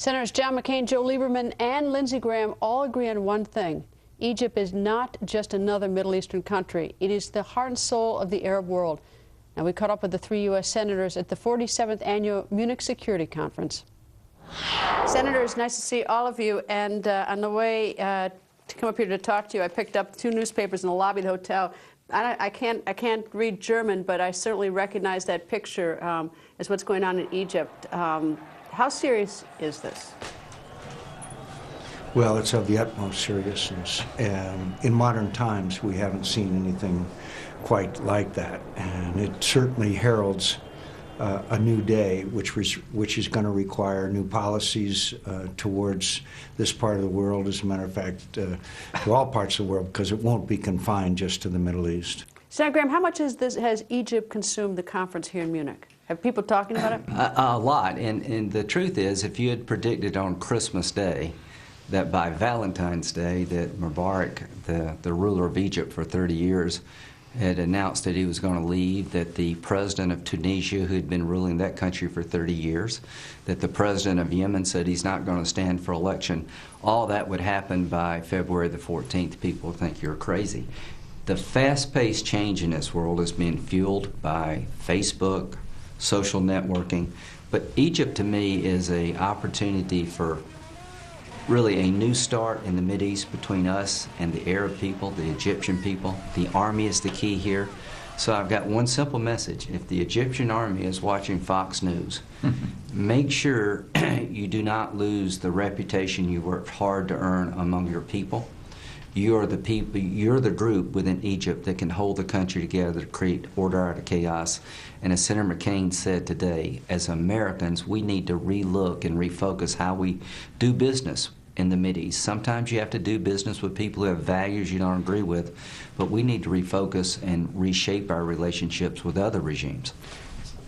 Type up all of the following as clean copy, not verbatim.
Senators John McCAIN, Joe Lieberman, and Lindsey Graham all agree on one thing. Egypt is not just another Middle Eastern country. It is the heart and soul of the Arab world. Now, we caught up with the three U.S. senators at the 47th Annual Munich Security Conference. Senators, nice to see all of you. And on the way to come up here to talk to you, I picked up two newspapers in the lobby of the hotel. I can't read German, but I certainly recognize that picture as what's going on in Egypt. How serious is this? Well, it's of the utmost seriousness. In modern times, we haven't seen anything quite like that, and it certainly heralds a new day, which is going to require new policies towards this part of the world. As a matter of fact, to all parts of the world, because it won't be confined just to the Middle East. Senator Graham, how much has Egypt consumed the conference here in Munich? Have people talking about it? A lot, and the truth is, if you had predicted on Christmas Day that by Valentine's Day that Mubarak, the ruler of Egypt for 30 years, had announced that he was going to leave, that the president of Tunisia, who had been ruling that country for 30 years, that the president of Yemen said he's not going to stand for election, all that would happen by February the 14th. People would think you're crazy. The fast-paced change in this world is being fueled by Facebook, social networking, but Egypt to me is an opportunity for really a new start in the Mideast between us and the Arab people, the Egyptian people. The army is the key here. So I've got one simple message. If the Egyptian army is watching Fox News, make sure you do not lose the reputation you worked hard to earn among your people. You're the people, you're the group within Egypt that can hold the country together to create order out of chaos. And as Senator McCAIN said today, as Americans, we need to relook and refocus how we do business in the Mideast. Sometimes you have to do business with people who have values you don't agree with, but we need to refocus and reshape our relationships with other regimes.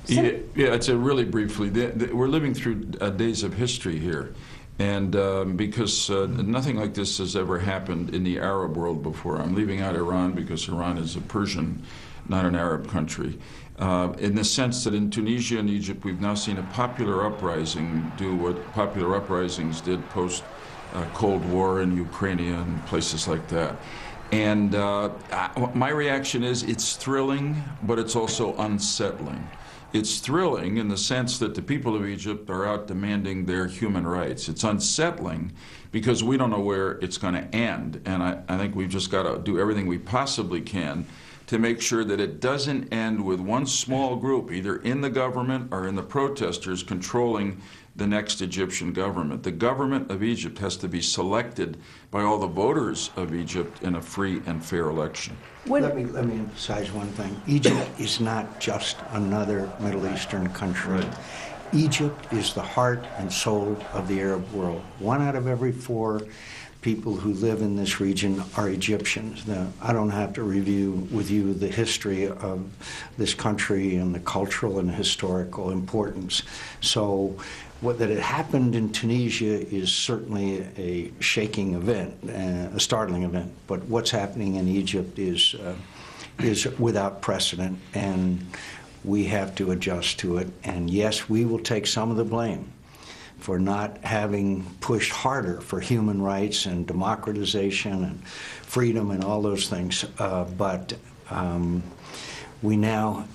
Yeah, it's really briefly. We're living through days of history here. And because nothing like this has ever happened in the Arab world before. I'm leaving out Iran because Iran is a Persian, not an Arab country. In the sense that in Tunisia and Egypt, we've now seen a popular uprising do what popular uprisings did post-Cold War in Ukraine and places like that. And my reaction is it's thrilling, but it's also unsettling. It's thrilling in the sense that the people of Egypt are out demanding their human rights. It's unsettling because we don't know where it's going to end. And I think we've just got to do everything we possibly can to make sure that it doesn't end with one small group, either in the government or in the protesters, controlling the next Egyptian government. The government of Egypt has to be selected by all the voters of Egypt in a free and fair election. Let me emphasize one thing. Egypt is not just another Middle Eastern country. Right. Egypt is the heart and soul of the Arab world. 1 out of every 4 people who live in this region are Egyptians. Now, I don't have to review with you the history of this country and the cultural and historical importance. So what that had happened in Tunisia is certainly a shaking event, a startling event. But what's happening in Egypt is without precedent, and we have to adjust to it. And yes, we will take some of the blame for not having pushed harder for human rights and democratization and freedom and all those things. But we now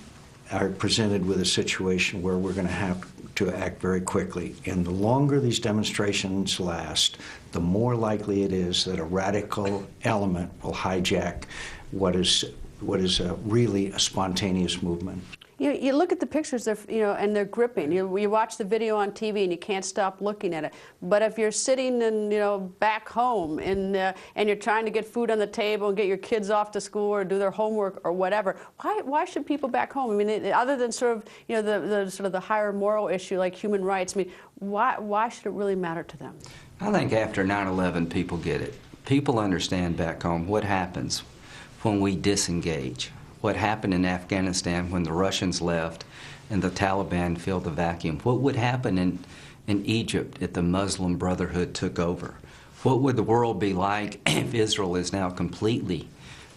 are presented with a situation where we're going to have to act very quickly. And the longer these demonstrations last, the more likely it is that a radical element will hijack what is really a spontaneous movement. You look at the pictures, and they're gripping. You watch the video on TV and you can't stop looking at it. But if you're sitting in, back home and you're trying to get food on the table and get your kids off to school or do their homework or whatever, why should people back home? I mean, other than sort of the higher moral issue like human rights, I mean, why should it really matter to them? I think after 9/11, people get it. People understand back home what happens when we disengage. What happened in Afghanistan when the Russians left and the Taliban filled the vacuum. What would happen in Egypt if the Muslim Brotherhood took over? What would the world be like if Israel is now completely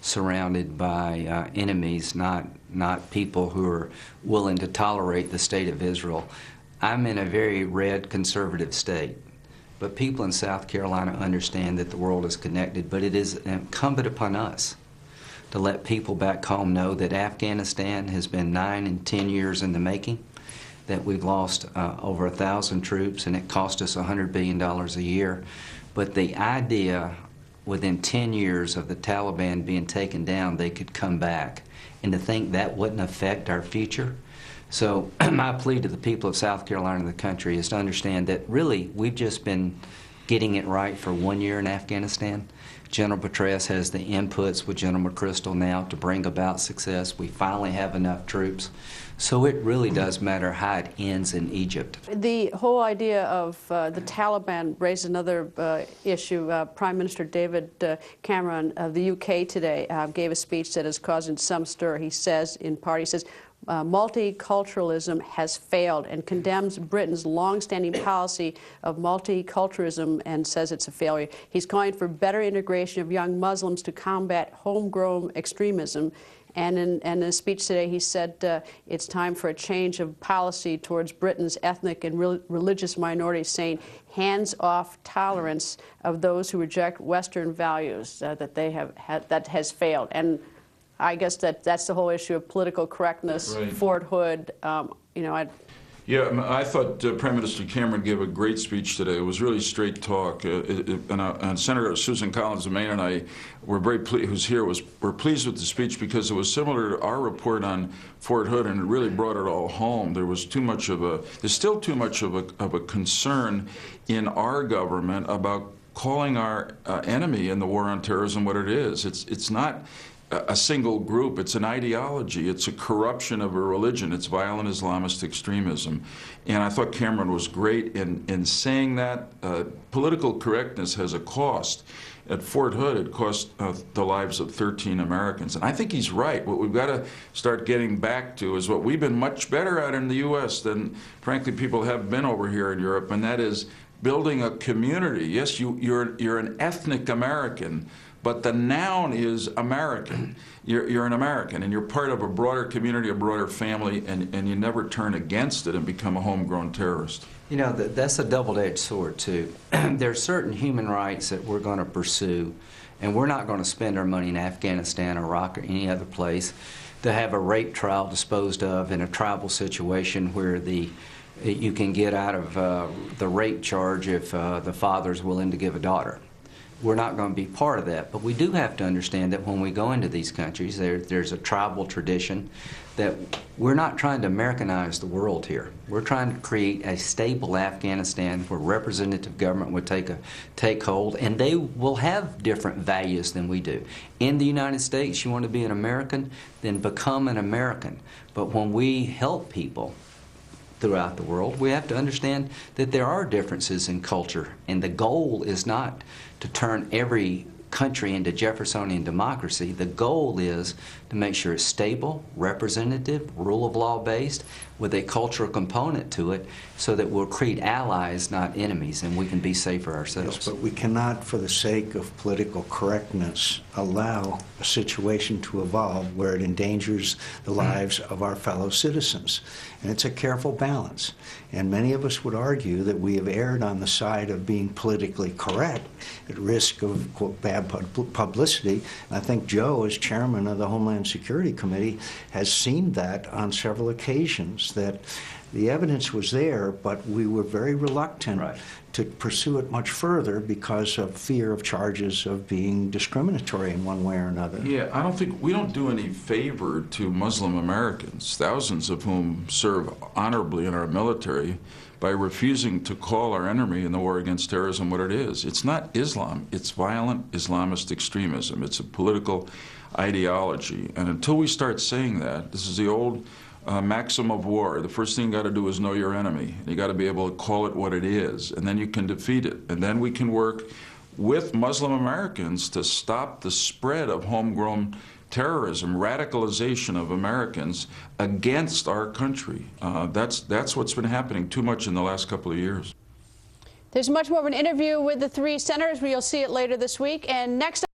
surrounded by enemies, not people who are willing to tolerate the state of Israel? I'm in a very red conservative state. but people in South Carolina understand that the world is connected. But it is incumbent upon us to let people back home know that Afghanistan has been 9 and 10 years in the making, that we've lost over 1,000 troops, and it cost us $100 billion a year. But the idea, within 10 years of the Taliban being taken down, they could come back, and to think that wouldn't affect our future. So my plea to the people of South Carolina and the country is to understand that really we've just been getting it right for 1 year in Afghanistan. General Petraeus has the inputs with General McChrystal now to bring about success. We finally have enough troops. So it really does matter how it ends in Egypt. The whole idea of the Taliban raised another issue. Prime Minister David Cameron of the UK today gave a speech that is causing some stir. He says, in part, he says, multiculturalism has failed, and condemns Britain's long-standing policy of multiculturalism and says it's a failure. He's calling for better integration of young Muslims to combat homegrown extremism. And in a speech today, he said it's time for a change of policy towards Britain's ethnic and religious minorities, saying hands-off tolerance of those who reject Western values that has failed. And I guess that's the whole issue of political correctness. Right. Fort Hood, Yeah, I thought Prime Minister Cameron gave a great speech today. It was really straight talk. And Senator Susan Collins of Maine and I were very pleased, who's here, were pleased with the speech because it was similar to our report on Fort Hood, and it really brought it all home. There's still too much of a concern in our government about calling our enemy in the war on terrorism what it is. It's not a single group, it's an ideology, it's a corruption of a religion, it's violent Islamist extremism. And I thought Cameron was great in saying that. Political correctness has a cost. At Fort Hood, it cost the lives of 13 Americans. And I think he's right. What we've got to start getting back to is what we've been much better at in the U.S. than, frankly, people have been over here in Europe, and that is building a community. Yes, you're an ethnic American, but the noun is American. You're an American, and you're part of a broader community, a broader family, and you never turn against it and become a homegrown terrorist. You know, that's a double-edged sword, too. There are certain human rights that we're going to pursue, and we're not going to spend our money in Afghanistan, Iraq, or any other place to have a rape trial disposed of in a tribal situation where you can get out of the rape charge if the father's willing to give a daughter. We're not going to be part of that, but we do have to understand that when we go into these countries, there's a tribal tradition that we're not trying to Americanize the world here. We're trying to create a stable Afghanistan where representative government would take hold, and they will have different values than we do. In the United States, you want to be an American, then become an American. But when we help people throughout the world, we have to understand that there are differences in culture, and the goal is not to turn every country into Jeffersonian democracy. The goal is to make sure it's stable, representative, rule of law based, with a cultural component to it, so that we'll create allies, not enemies, and we can be safer ourselves. Yes, but we cannot, for the sake of political correctness, allow a situation to evolve where it endangers the lives of our fellow citizens. And it's a careful balance. And many of us would argue that we have erred on the side of being politically correct at risk of, quote, bad publicity. And I think Joe, as chairman of the Homeland Security Committee, has seen that on several occasions, that the evidence was there, but we were very reluctant to pursue it much further because of fear of charges of being discriminatory in one way or another. Yeah, I don't think we don't do any favor to Muslim Americans, thousands of whom serve honorably in our military, by refusing to call our enemy in the war against terrorism what it is. It's not Islam, it's violent Islamist extremism. It's a political ideology. And until we start saying that, this is the old maxim of war. The first thing you got to do is know your enemy. You got to be able to call it what it is, and then you can defeat it. And then we can work with Muslim Americans to stop the spread of homegrown terrorism, radicalization of Americans against our country. That's what's been happening too much in the last couple of years. There's much more of an interview with the three senators. We'll see it later this week. And next